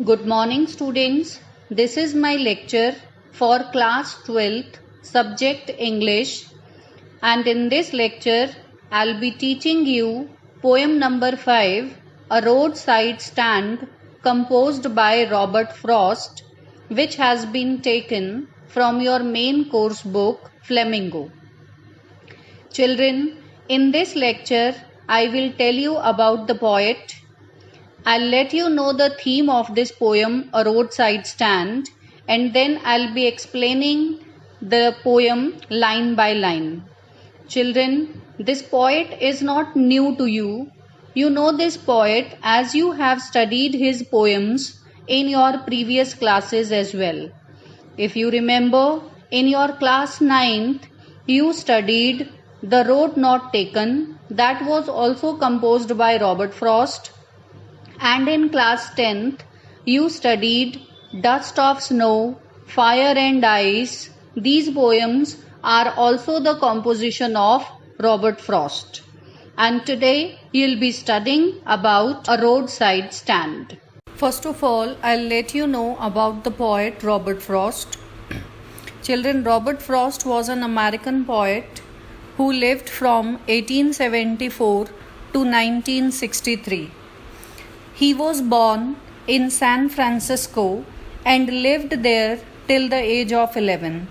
Good morning, students. This is my lecture for class 12th, subject English, and in this lecture, I'll be teaching you poem number 5, A Roadside Stand, composed by Robert Frost, which has been taken from your main course book, Flamingo. Children, in this lecture, I will tell you about the poet. I'll let you know the theme of this poem, A Roadside Stand, and then I'll be explaining the poem line by line. Children, this poet is not new to you. You know this poet as you have studied his poems in your previous classes as well. If you remember, in your class 9th, you studied The Road Not Taken, that was also composed by Robert Frost. And in class 10th, you studied Dust of Snow, Fire and Ice. These poems are also the composition of Robert Frost. And today, you'll be studying about A Roadside Stand. First of all, I'll let you know about the poet Robert Frost. Children, Robert Frost was an American poet who lived from 1874 to 1963. He was born in San Francisco and lived there till the age of 11.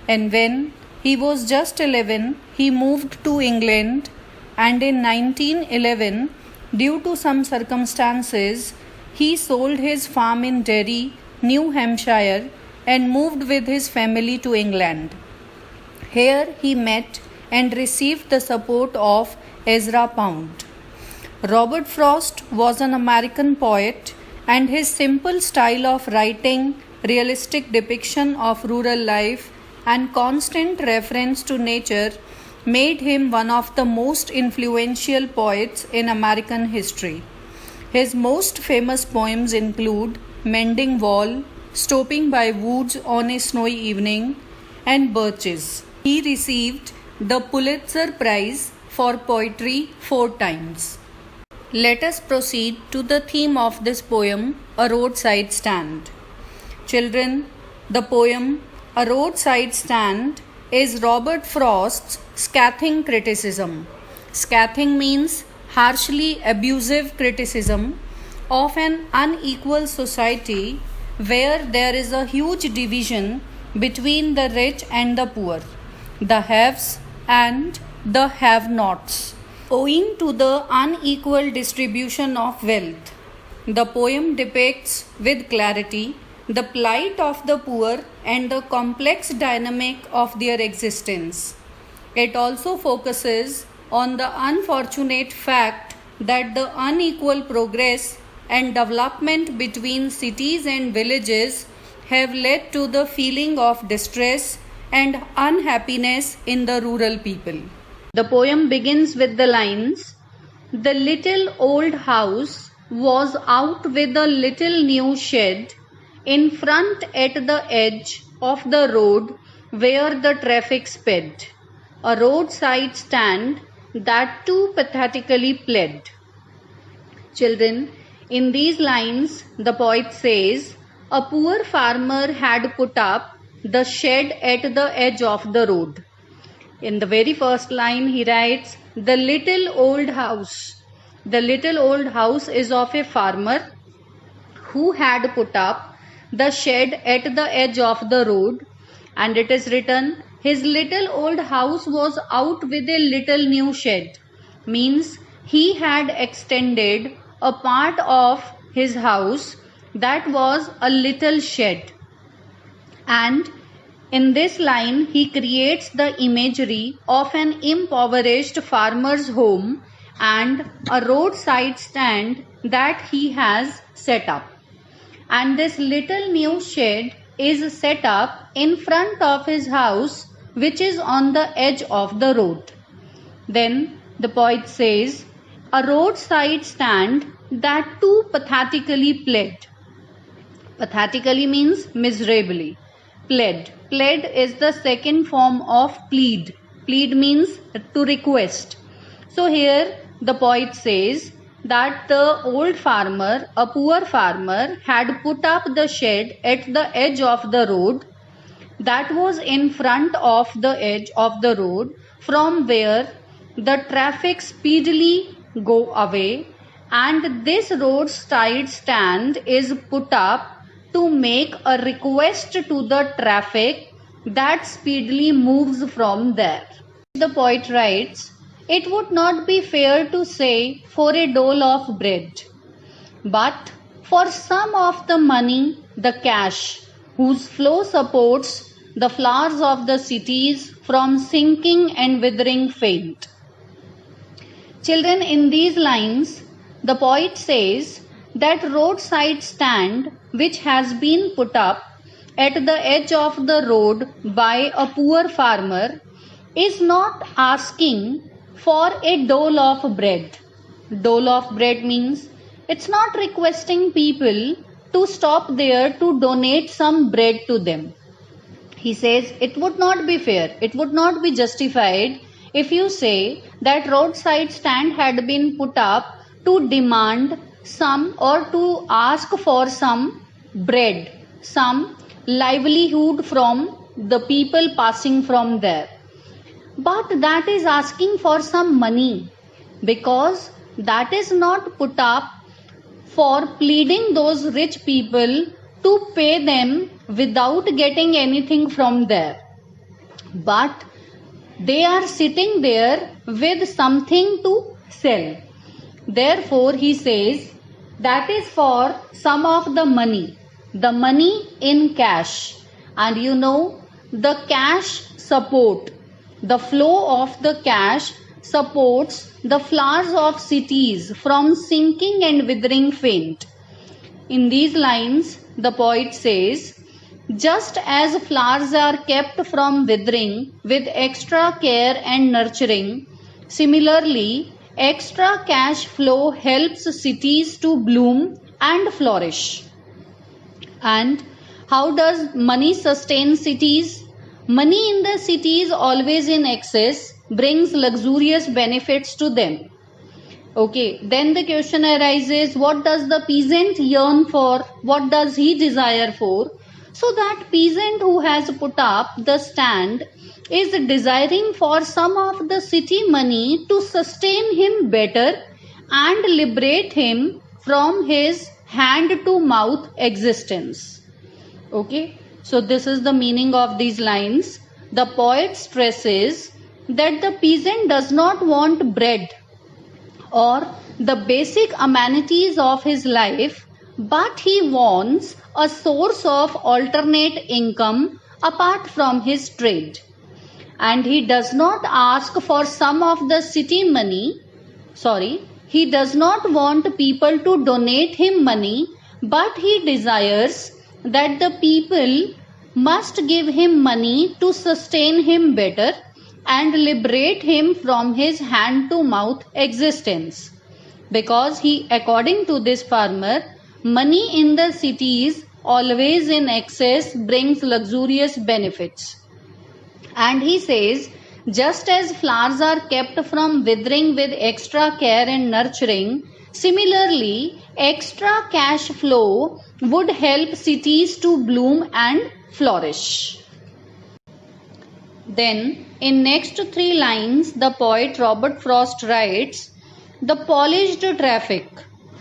And when he was just 11, he moved to England, and in 1911, due to some circumstances, he sold his farm in Derry, New Hampshire, and moved with his family to England. Here he met and received the support of Ezra Pound. Robert Frost was an American poet, and his simple style of writing, realistic depiction of rural life, and constant reference to nature made him one of the most influential poets in American history. His most famous poems include Mending Wall, Stopping by Woods on a Snowy Evening, and Birches. He received the Pulitzer Prize for Poetry 4 times. Let us proceed to the theme of this poem, A Roadside Stand. Children, the poem A Roadside Stand is Robert Frost's scathing criticism. Scathing means harshly abusive criticism of an unequal society where there is a huge division between the rich and the poor, the haves and the have-nots. Owing to the unequal distribution of wealth, the poem depicts with clarity the plight of the poor and the complex dynamic of their existence. It also focuses on the unfortunate fact that the unequal progress and development between cities and villages have led to the feeling of distress and unhappiness in the rural people. The poem begins with the lines, The little old house was out with a little new shed in front at the edge of the road where the traffic sped. A roadside stand that too pathetically pled. Children, in these lines, the poet says, a poor farmer had put up the shed at the edge of the road. In the very first line, he writes, the little old house. The little old house is of a farmer who had put up the shed at the edge of the road, and it is written, his little old house was out with a little new shed. Means he had extended a part of his house that was a little shed. And in this line, he creates the imagery of an impoverished farmer's home and a roadside stand that he has set up. And this little new shed is set up in front of his house, which is on the edge of the road. Then the poet says, a roadside stand that too pathetically pled. Pathetically means miserably. Pled. Pled is the second form of plead. Plead means to request. So here the poet says, that the old farmer, a poor farmer, had put up the shed at the edge of the road that was in front of the edge of the road from where the traffic speedily go away, and this roadside stand is put up to make a request to the traffic that speedily moves from there. The poet writes, it would not be fair to say for a dole of bread, but for some of the money, the cash, whose flow supports the flowers of the cities from sinking and withering faint. Children, in these lines, the poet says that roadside stand which has been put up at the edge of the road by a poor farmer is not asking for a dole of bread. Dole of bread means it's not requesting people to stop there to donate some bread to them. He says it would not be fair, it would not be justified if you say that roadside stand had been put up to demand some or to ask for some bread, some livelihood from the people passing from there. But that is asking for some money, because that is not put up for pleading those rich people to pay them without getting anything from there. But they are sitting there with something to sell. Therefore, he says that is for some of the money in cash. And you know, the cash support, the flow of the cash supports the flowers of cities from sinking and withering faint. In these lines, the poet says, just as flowers are kept from withering with extra care and nurturing, similarly, extra cash flow helps cities to bloom and flourish. And how does money sustain cities? Money in the cities, always in excess, brings luxurious benefits to them. Okay, then the question arises, what does the peasant yearn for? What does he desire for? So that peasant who has put up the stand is desiring for some of the city money to sustain him better and liberate him from his hand to mouth existence. Okay, so this is the meaning of these lines. The poet stresses that the peasant does not want bread or the basic amenities of his life, but he wants a source of alternate income apart from his trade. And he does not ask for some of the city money, he does not want people to donate him money, but he desires that the people must give him money to sustain him better and liberate him from his hand to mouth existence. Because he, according to this farmer, money in the cities always in excess brings luxurious benefits. And he says, just as flowers are kept from withering with extra care and nurturing, similarly, extra cash flow would help cities to bloom and flourish. Then, in next 3 lines, the poet Robert Frost writes, the polished traffic.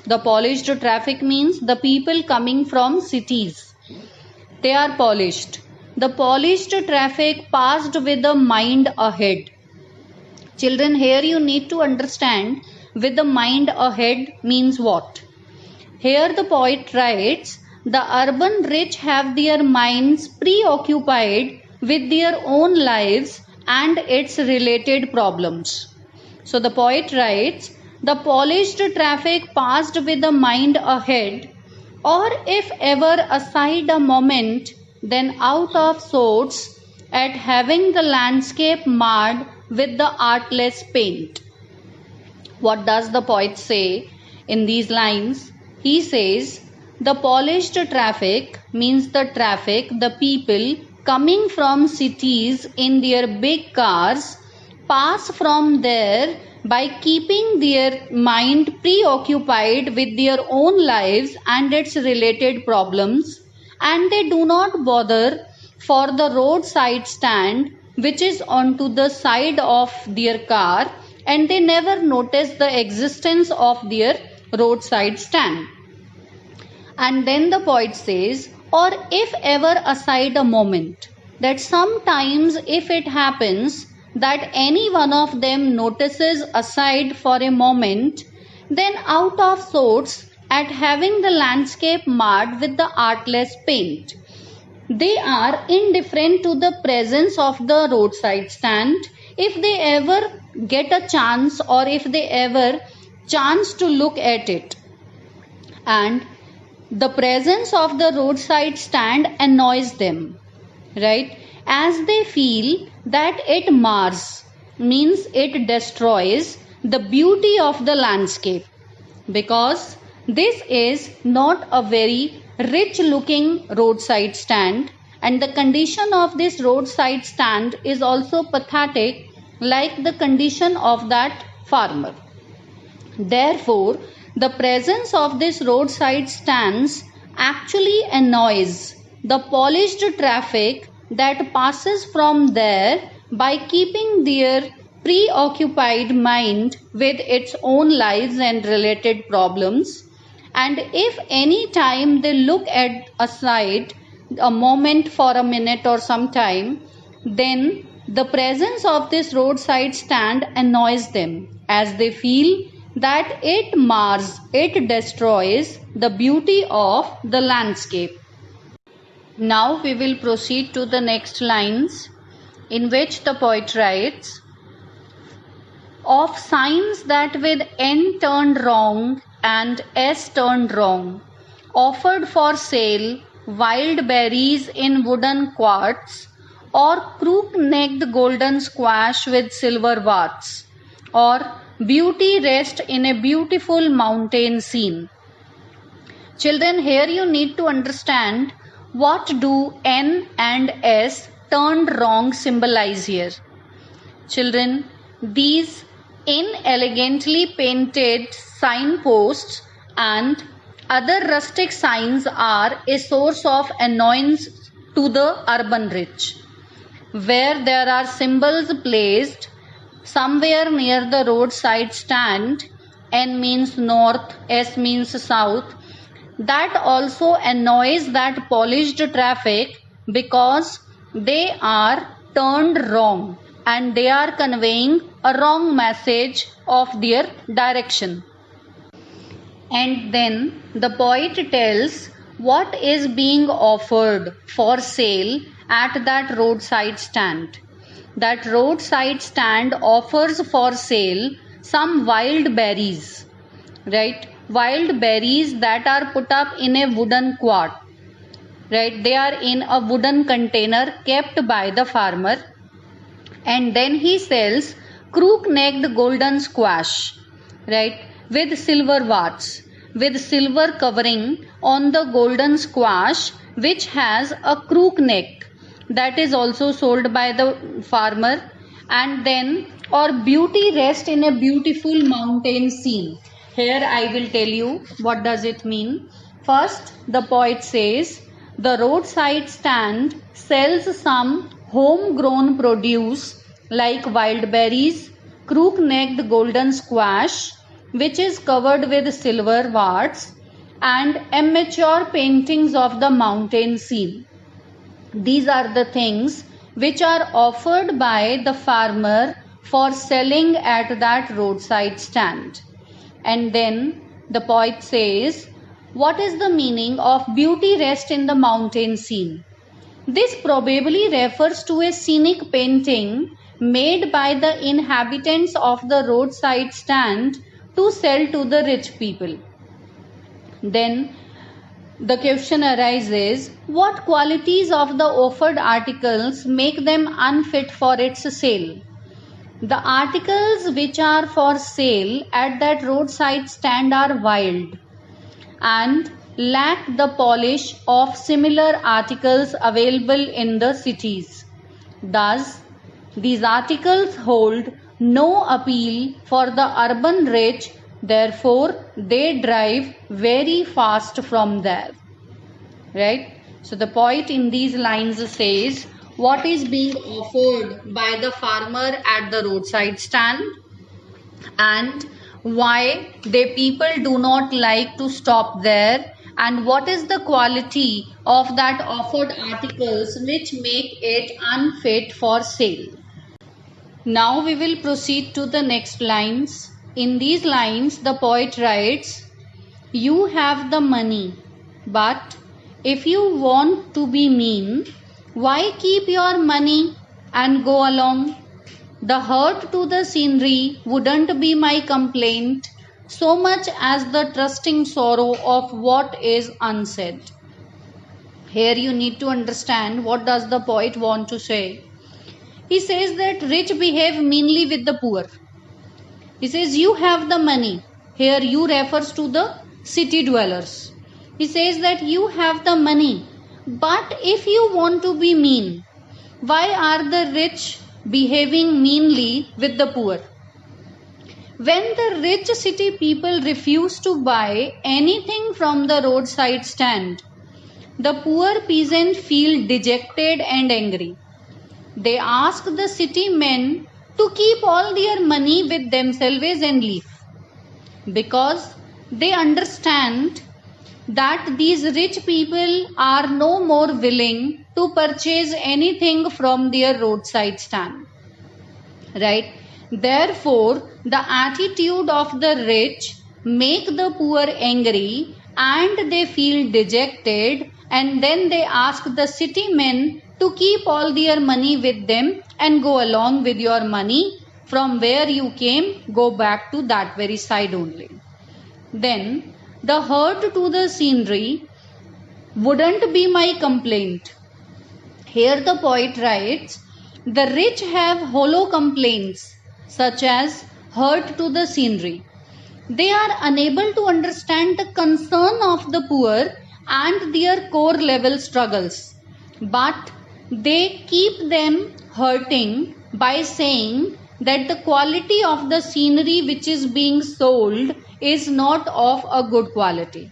The polished traffic means the people coming from cities. They are polished. The polished traffic passed with the mind ahead. Children, here you need to understand with the mind ahead means what. Here the poet writes, the urban rich have their minds preoccupied with their own lives and its related problems. So the poet writes, the polished traffic passed with the mind ahead, or if ever aside a moment, then out of sorts at having the landscape marred with the artless paint. What does the poet say in these lines? He says, the polished traffic means the traffic, the people coming from cities in their big cars pass from there by keeping their mind preoccupied with their own lives and its related problems, and they do not bother for the roadside stand which is onto the side of their car, and they never notice the existence of their roadside stand. And then the poet says, or if ever aside a moment, that sometimes if it happens that any one of them notices aside for a moment, then out of sorts at having the landscape marred with the artless paint, they are indifferent to the presence of the roadside stand if they ever get a chance, or if they ever chance to look at it. And the presence of the roadside stand annoys them, right? As they feel that it mars, means it destroys the beauty of the landscape, because this is not a very rich looking roadside stand, and the condition of this roadside stand is also pathetic, like the condition of that farmer. Therefore, the presence of this roadside stands actually annoys the polished traffic that passes from there by keeping their preoccupied mind with its own lives and related problems. And if any time they look at a sight, a moment for a minute or some time, then the presence of this roadside stand annoys them, as they feel that it mars, it destroys the beauty of the landscape. Now we will proceed to the next lines, in which the poet writes, of signs that with N turned wrong and S turned wrong, offered for sale wild berries in wooden quarts, or crook-necked golden squash with silver warts, or beauty rest in a beautiful mountain scene. Children, here you need to understand what do N and S turned wrong symbolize here. Children, these inelegantly painted signposts and other rustic signs are a source of annoyance to the urban rich, where there are symbols placed somewhere near the roadside stand. N means north, S means south. That also annoys that polished traffic, because they are turned wrong and they are conveying a wrong message of their direction. And then the poet tells what is being offered for sale at that roadside stand. That roadside stand offers for sale some wild berries, right? Wild berries that are put up in a wooden quart, right? They are in a wooden container kept by the farmer. And then he sells crook-necked golden squash, right? With silver warts, with silver covering on the golden squash, which has a crook neck, that is also sold by the farmer. And then, or beauty rest in a beautiful mountain scene. Here I will tell you what does it mean. First, the poet says, the roadside stand sells some homegrown produce like wild berries, crook-necked golden squash, which is covered with silver warts, and amateur paintings of the mountain scene. These are the things which are offered by the farmer for selling at that roadside stand. And then the poet says, what is the meaning of beauty rest in the mountain scene? This probably refers to a scenic painting made by the inhabitants of the roadside stand to sell to the rich people. Then the question arises, what qualities of the offered articles make them unfit for its sale? The articles which are for sale at that roadside stand are wild and lack the polish of similar articles available in the cities. Thus, these articles hold no appeal for the urban rich, therefore they drive very fast from there. Right? So the poet in these lines says, what is being offered by the farmer at the roadside stand and why the people do not like to stop there, and what is the quality of that offered articles which make it unfit for sale. Now we will proceed to the next lines. In these lines the poet writes, you have the money, but if you want to be mean, why keep your money and go along? The hurt to the scenery wouldn't be my complaint so much as the trusting sorrow of what is unsaid. Here you need to understand what does the poet want to say. He says that rich behave meanly with the poor. He says you have the money. Here you refers to the city dwellers. He says that you have the money, but if you want to be mean, why are the rich behaving meanly with the poor? When the rich city people refuse to buy anything from the roadside stand, the poor peasant feel dejected and angry. They ask the city men to keep all their money with themselves and leave, because they understand that these rich people are no more willing to purchase anything from their roadside stand. Right? Therefore, the attitude of the rich make the poor angry and they feel dejected, and then they ask the city men to keep all their money with them and go along with your money. From where you came, go back to that very side only. Then the hurt to the scenery wouldn't be my complaint. Here the poet writes, the rich have hollow complaints such as hurt to the scenery. They are unable to understand the concern of the poor and their core level struggles, but they keep them hurting by saying that the quality of the scenery which is being sold is not of a good quality.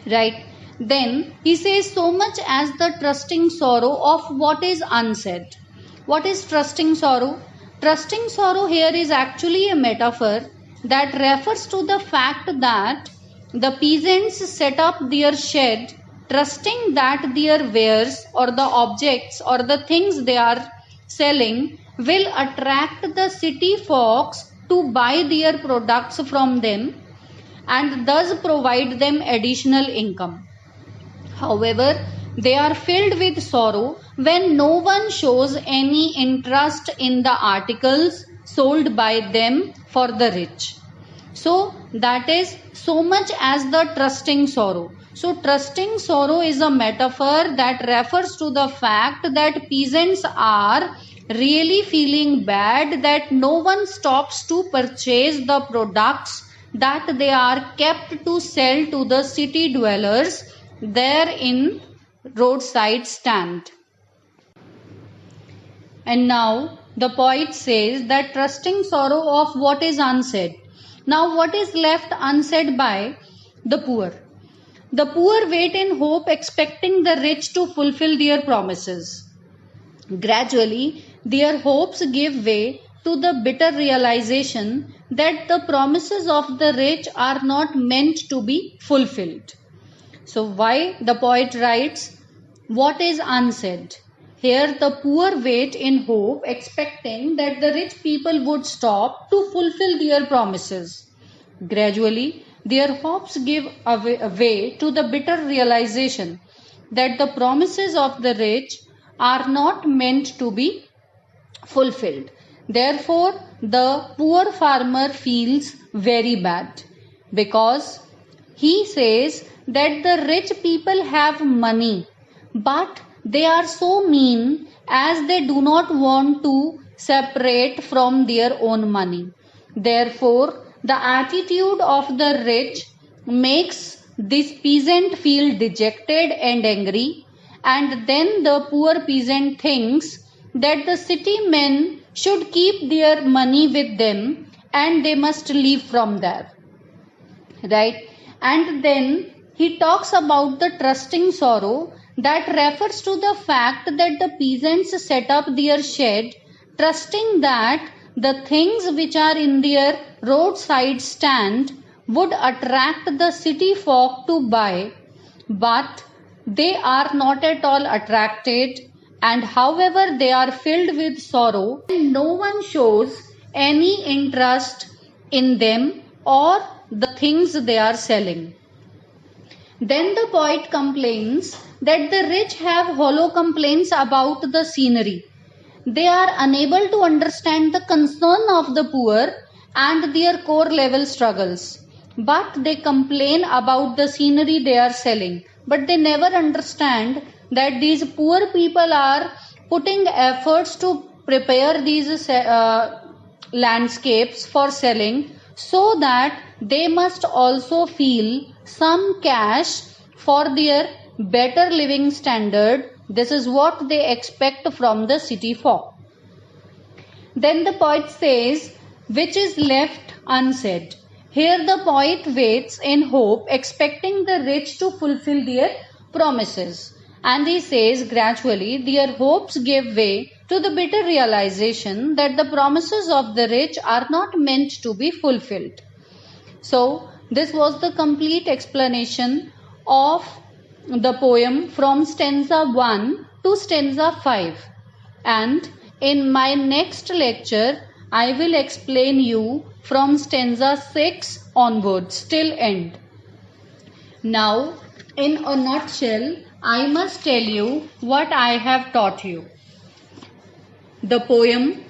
Right? Then he says, so much as the trusting sorrow of what is unsaid. What is trusting sorrow? Trusting sorrow here is actually a metaphor that refers to the fact that the peasants set up their shed trusting that their wares or the objects or the things they are selling will attract the city folks to buy their products from them and thus provide them additional income. However, they are filled with sorrow when no one shows any interest in the articles sold by them for the rich. So that is so much as the trusting sorrow. So trusting sorrow is a metaphor that refers to the fact that peasants are really feeling bad that no one stops to purchase the products that they are kept to sell to the city dwellers there in roadside stand. And now the poet says that trusting sorrow of what is unsaid. Now what is left unsaid by the poor? The poor wait in hope, expecting the rich to fulfill their promises. Gradually, their hopes give way to the bitter realization that the promises of the rich are not meant to be fulfilled. So why the poet writes, what is unsaid? Here the poor wait in hope, expecting that the rich people would stop to fulfill their promises. Gradually, their hopes give way to the bitter realization that the promises of the rich are not meant to be fulfilled. Therefore, the poor farmer feels very bad because he says that the rich people have money, but they are so mean as they do not want to separate from their own money. Therefore, the attitude of the rich makes this peasant feel dejected and angry, and then the poor peasant thinks that the city men should keep their money with them and they must leave from there. Right? And then he talks about the trusting sorrow that refers to the fact that the peasants set up their shed trusting that the things which are in their roadside stand would attract the city folk to buy, but they are not at all attracted, and however they are filled with sorrow, and no one shows any interest in them or the things they are selling. Then the poet complains that the rich have hollow complaints about the scenery. They are unable to understand the concern of the poor and their core level struggles. But they complain about the scenery they are selling. But they never understand that these poor people are putting efforts to prepare these landscapes for selling, so that they must also feel some cash for their better living standard. This is what they expect from the city folk. Then the poet says, which is left unsaid. Here the poet waits in hope, expecting the rich to fulfill their promises. And he says, gradually their hopes give way to the bitter realization that the promises of the rich are not meant to be fulfilled. So, this was the complete explanation of the poem from stanza 1 to stanza 5. And in my next lecture, I will explain you from stanza 6 onwards till end. Now, in a nutshell, I must tell you what I have taught you. The poem,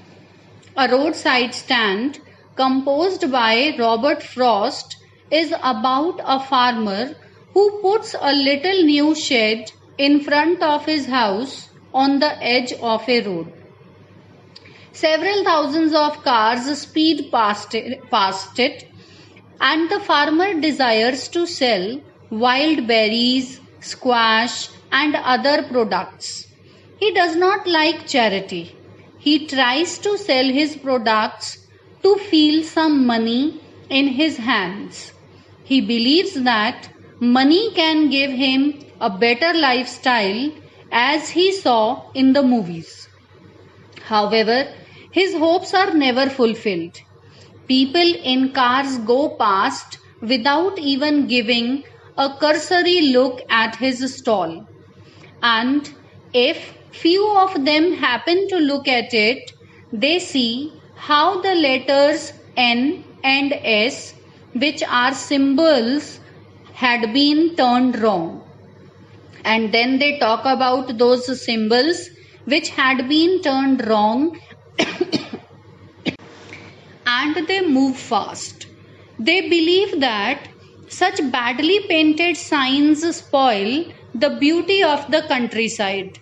A Roadside Stand, composed by Robert Frost, is about a farmer who puts a little new shed in front of his house on the edge of a road. Several thousands of cars speed past it, and the farmer desires to sell wild berries, squash, and other products. He does not like charity. He tries to sell his products to feel some money in his hands. He believes that money can give him a better lifestyle, as he saw in the movies. However, his hopes are never fulfilled. People in cars go past without even giving a cursory look at his stall. And if few of them happen to look at it, they see how the letters N and S, which are symbols, had been turned wrong. And then they talk about those symbols which had been turned wrong and they move fast. They believe that such badly painted signs spoil the beauty of the countryside.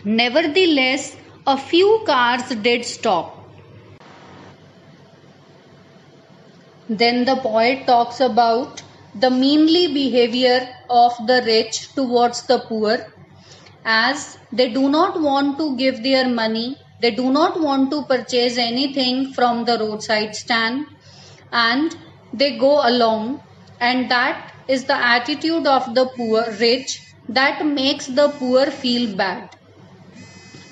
Nevertheless, a few cars did stop. Then the poet talks about the meanly behavior of the rich towards the poor, as they do not want to give their money, they do not want to purchase anything from the roadside stand, and they go along, and that is the attitude of the poor rich that makes the poor feel bad.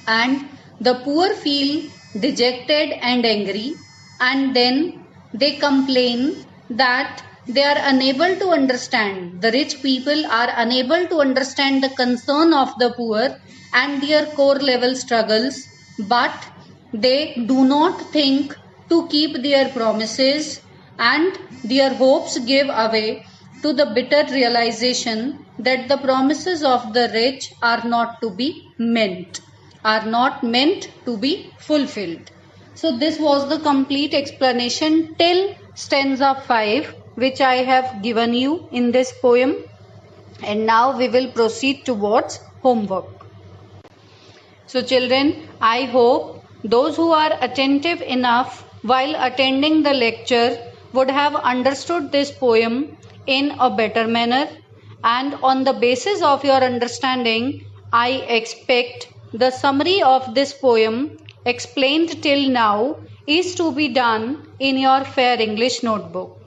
And the poor feel dejected and angry, and then they complain that they are unable to understand. The rich people are unable to understand the concern of the poor and their core level struggles, but they do not think to keep their promises, and their hopes give away to the bitter realization that the promises of the rich are not meant to be fulfilled. So this was the complete explanation till stanza 5, which I have given you in this poem. And now we will proceed towards homework. So children, I hope those who are attentive enough while attending the lecture would have understood this poem in a better manner, and on the basis of your understanding, I expect the summary of this poem explained till now is to be done in your Fair English notebook.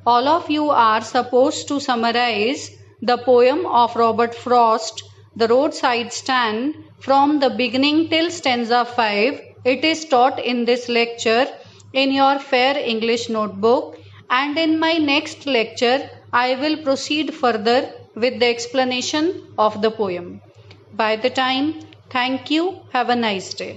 All of you are supposed to summarize the poem of Robert Frost, The Roadside Stand, from the beginning till stanza 5. It is taught in this lecture in your Fair English notebook, and in my next lecture I will proceed further with the explanation of the poem. By the time, thank you. Have a nice day.